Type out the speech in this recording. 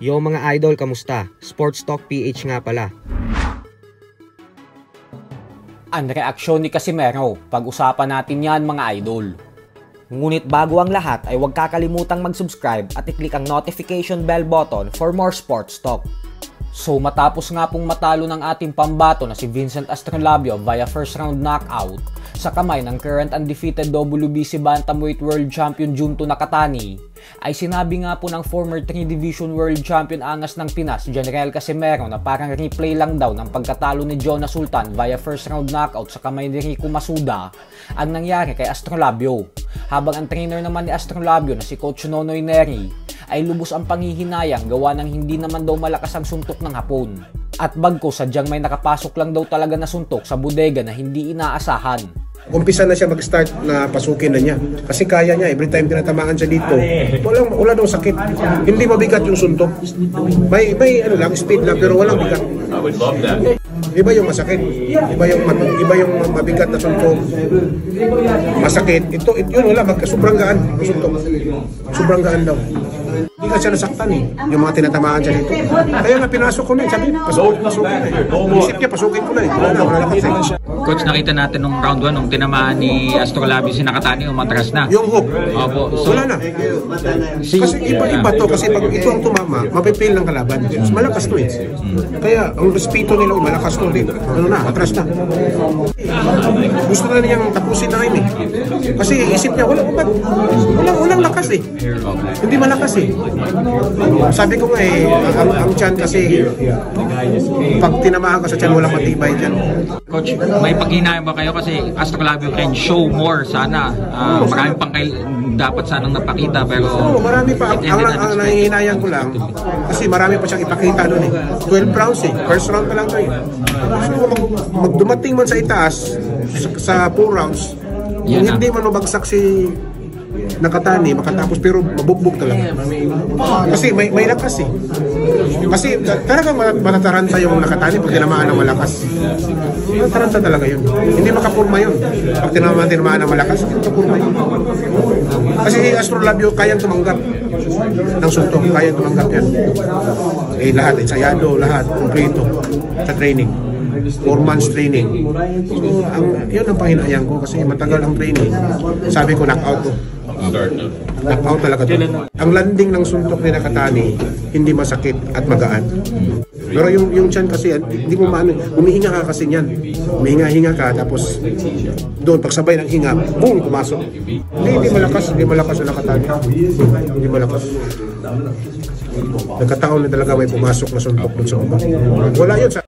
Yo mga idol, kamusta? Sports Talk PH nga pala. Ang reaksyon ni Casimero, pag-usapan natin yan mga idol. Ngunit bago ang lahat ay huwag kakalimutang mag-subscribe at i-click ang notification bell button for more sports talk. So matapos nga pong matalo ng ating pambato na si Vincent Astrolabio via first round knockout sa kamay ng current undefeated WBC Bantamweight World Champion Junto Nakatani, ay sinabi nga po ng former 3 Division World Champion angas ng Pinas, General Casimero, na parang replay lang daw ng pagkatalo ni Jonas Sultan via first round knockout sa kamay ni Rico Masuda ang nangyari kay Astrolabio. Habang ang trainer naman ni Astrolabio na si Coach Nonoy Neri ay lubos ang panghihinayang gawa ng hindi naman daw malakas ang suntok ng Hapon. At bagko sadyang may nakapasok lang daw talaga na suntok sa bodega na hindi inaasahan. Umpisa na siya mag-start na pasukin na niya. Kasi kaya niya, every time tinatamaan siya dito, wala daw sakit. Hindi mabigat yung suntok. May ano lang, speed lang, pero walang bigat. I would love that. Iba yung masakit. Iba yung mabigat na suntok. Masakit. Yun wala, sobrang gaan yung suntok. Sobrang gaan daw. Hindi ka siya nasaktan eh. Yung mga tinatamaan siya dito. Kaya nga pinasok ko na eh. Sabi, pasukin na eh. Isip niya, pasukin ko na eh. Wala lakas eh. Coach, nakita natin nung round 1, nung tinamaan ni Astrolabio si Nakatani, umatras na. Yung hook. Opo. So, wala na. Kasi iba to. Kasi pag ito ang tumama, mapipil ng kalaban. Malakas to eh. Kaya ang respeto nila, malakas to rin. Ano na, atras na. Gusto na niyang tapusin na yun eh. Kasi isip niya, walang lakas eh. Hindi malakas eh. Sabi ko nga eh, ang tiyan kasi pag tinamaan ka sa tiyan, walang matibay dyan. Coach, may paghinayang ba kayo kasi Astrolabio can show more sana. Marami pang dapat sanang napakita pero marami pa. Ang nahihinayang ko lang kasi marami pa siyang ipakita doon eh. 12 rounds eh. First round pa lang to eh. So magdumating man sa itaas sa 4 rounds, kung hindi man mabagsak si Nakatani, makatapos pero mabugbog talaga. Kasi may lakas eh. Kasi talagang matataranta yung Nakatani pag tinamaan ng malakas. Matataranta talaga yun. Hindi makapurma yun. Pag tinamaan ng malakas, hindi makapurma yun. Kasi Astrolabio kayang tumanggap ng suntok. Kayang tumanggap yan. Eh lahat, ensayado, lahat, kompleto sa training. 4 months training. So, yun ang pahinayang ko kasi matagal ang training. Sabi ko, knockout to. Knockout talaga to. Ang landing ng suntok ni Nakatani, hindi masakit at magaan. Pero yung tiyan kasi, hindi mo maano, humihinga ka kasi niyan. Humihinga-hinga ka, tapos doon, pagsabay ng hinga, boom, pumasok. Hindi malakas ang Nakatani. Hindi malakas. Nagkataon na talaga may pumasok na suntok doon sa baba. Wala yun sa